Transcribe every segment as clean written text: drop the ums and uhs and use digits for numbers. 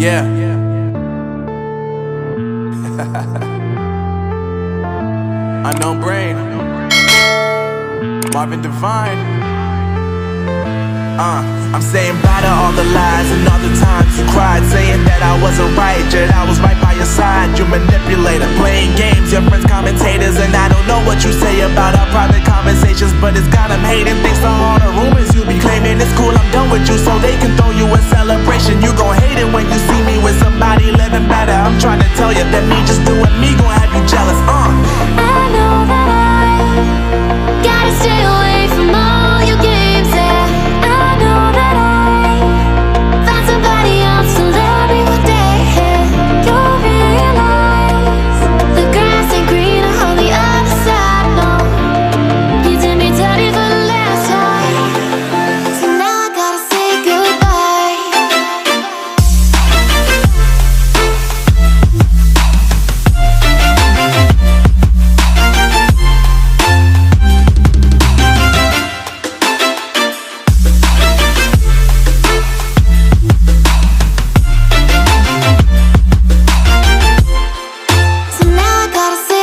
Yeah. Unknown Brain, Marvin Divine. I'm saying bye to all the lies and all the times you cried, saying that I wasn't right, yet I was right by your side. You manipulator, playing games, your friends commentators, and I don't know what you say about our private conversations, but it's got them hating. Thanks to all the rumors you be claiming. It's cool, I'm done with you, so they can throw you a celebration. You gon' hate it when you see me with somebody living better. I'm trying to tell you that me just doing me gon' have you jealous. I know that I gotta stay away from all your games, yeah. I know that I found somebody else to love me one day, yeah. You'll realize the grass ain't greener on the other side, no. You did me dirty for the last time, so now I gotta say goodbye. So now I gotta say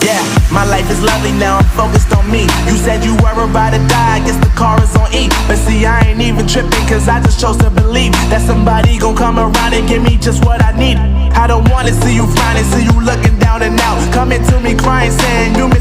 Yeah, my life is lovely now, I'm focused on me. You said you were about to die, I guess the car is on E. But see, I ain't even tripping, cause I just chose to believe that somebody gon' come around and give me just what I need. I don't wanna see you frowning, see you looking down and out, coming to me crying, saying you miss